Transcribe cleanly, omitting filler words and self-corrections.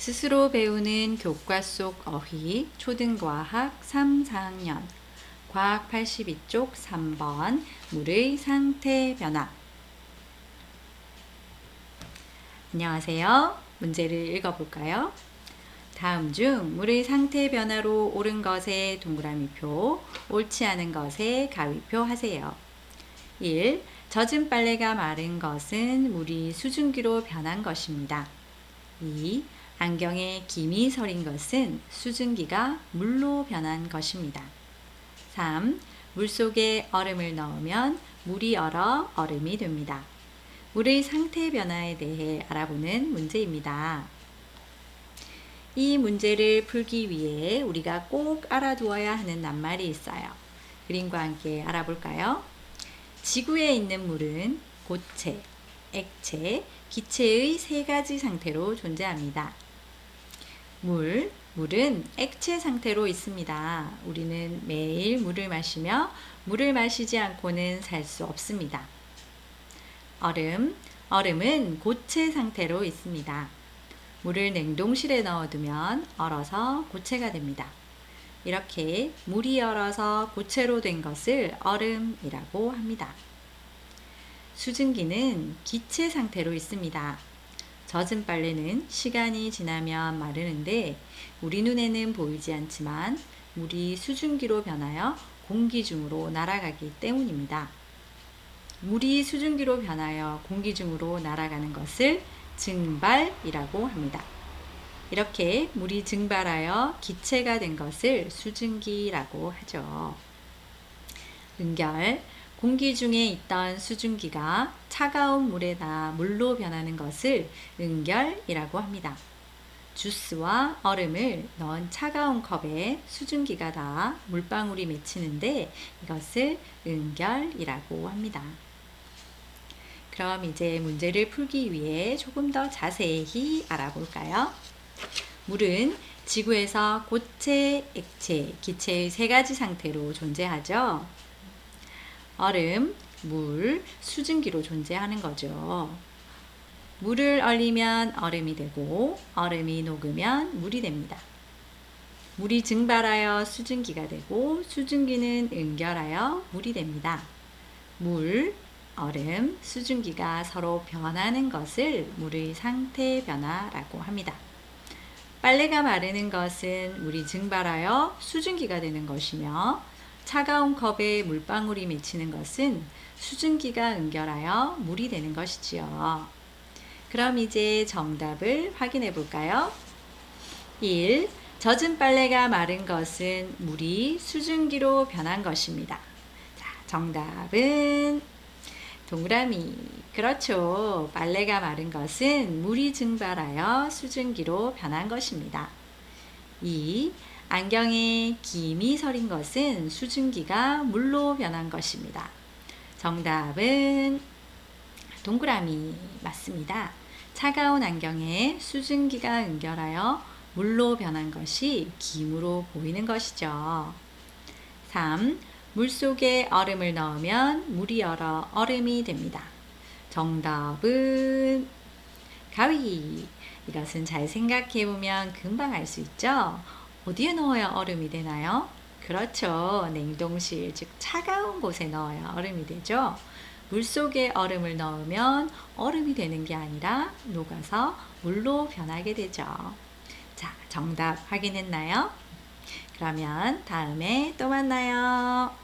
스스로 배우는 교과 속 어휘 초등과학 3, 4학년 과학 82쪽 3번 물의 상태 변화. 안녕하세요. 문제를 읽어볼까요? 다음 중 물의 상태 변화로 옳은 것에 동그라미표, 옳지 않은 것에 가위표 하세요. 1. 젖은 빨래가 마른 것은 물이 수증기로 변한 것입니다. 2. 안경에 김이 서린 것은 수증기가 물로 변한 것입니다. 3. 물속에 얼음을 넣으면 물이 얼어 얼음이 됩니다. 물의 상태 변화에 대해 알아보는 문제입니다. 이 문제를 풀기 위해 우리가 꼭 알아두어야 하는 낱말이 있어요. 그림과 함께 알아볼까요? 지구에 있는 물은 고체, 액체, 기체의 세 가지 상태로 존재합니다. 물은 액체 상태로 있습니다. 우리는 매일 물을 마시며 물을 마시지 않고는 살 수 없습니다. 얼음은 고체 상태로 있습니다. 물을 냉동실에 넣어두면 얼어서 고체가 됩니다. 이렇게 물이 얼어서 고체로 된 것을 얼음이라고 합니다. 수증기는 기체 상태로 있습니다. 젖은 빨래는 시간이 지나면 마르는데 우리 눈에는 보이지 않지만 물이 수증기로 변하여 공기 중으로 날아가기 때문입니다. 물이 수증기로 변하여 공기 중으로 날아가는 것을 증발이라고 합니다. 이렇게 물이 증발하여 기체가 된 것을 수증기라고 하죠. 은결, 공기 중에 있던 수증기가 차가운 물에다 물로 변하는 것을 은결이라고 합니다. 주스와 얼음을 넣은 차가운 컵에 수증기가 닿아 물방울이 맺히는데 이것을 은결이라고 합니다. 그럼 이제 문제를 풀기 위해 조금 더 자세히 알아볼까요? 물은 지구에서 고체, 액체, 기체의 세 가지 상태로 존재하죠. 얼음, 물, 수증기로 존재하는 거죠. 물을 얼리면 얼음이 되고 얼음이 녹으면 물이 됩니다. 물이 증발하여 수증기가 되고 수증기는 응결하여 물이 됩니다. 물, 얼음, 수증기가 서로 변하는 것을 물의 상태 변화라고 합니다. 빨래가 마르는 것은 물이 증발하여 수증기가 되는 것이며 차가운 컵에 물방울이 맺히는 것은 수증기가 응결하여 물이 되는 것이지요. 그럼 이제 정답을 확인해 볼까요? 1. 젖은 빨래가 마른 것은 물이 수증기로 변한 것입니다. 자, 정답은 동그라미. 그렇죠. 빨래가 마른 것은 물이 증발하여 수증기로 변한 것입니다. 2. 안경에 김이 서린 것은 수증기가 물로 변한 것입니다. 정답은 동그라미 맞습니다. 차가운 안경에 수증기가 응결하여 물로 변한 것이 김으로 보이는 것이죠. 3. 물속에 얼음을 넣으면 물이 얼어 얼음이 됩니다. 정답은 가위. 이것은 잘 생각해 보면 금방 알 수 있죠? 어디에 넣어야 얼음이 되나요? 그렇죠. 냉동실, 즉 차가운 곳에 넣어야 얼음이 되죠. 물속에 얼음을 넣으면 얼음이 되는 게 아니라 녹아서 물로 변하게 되죠. 자, 정답 확인했나요? 그러면 다음에 또 만나요.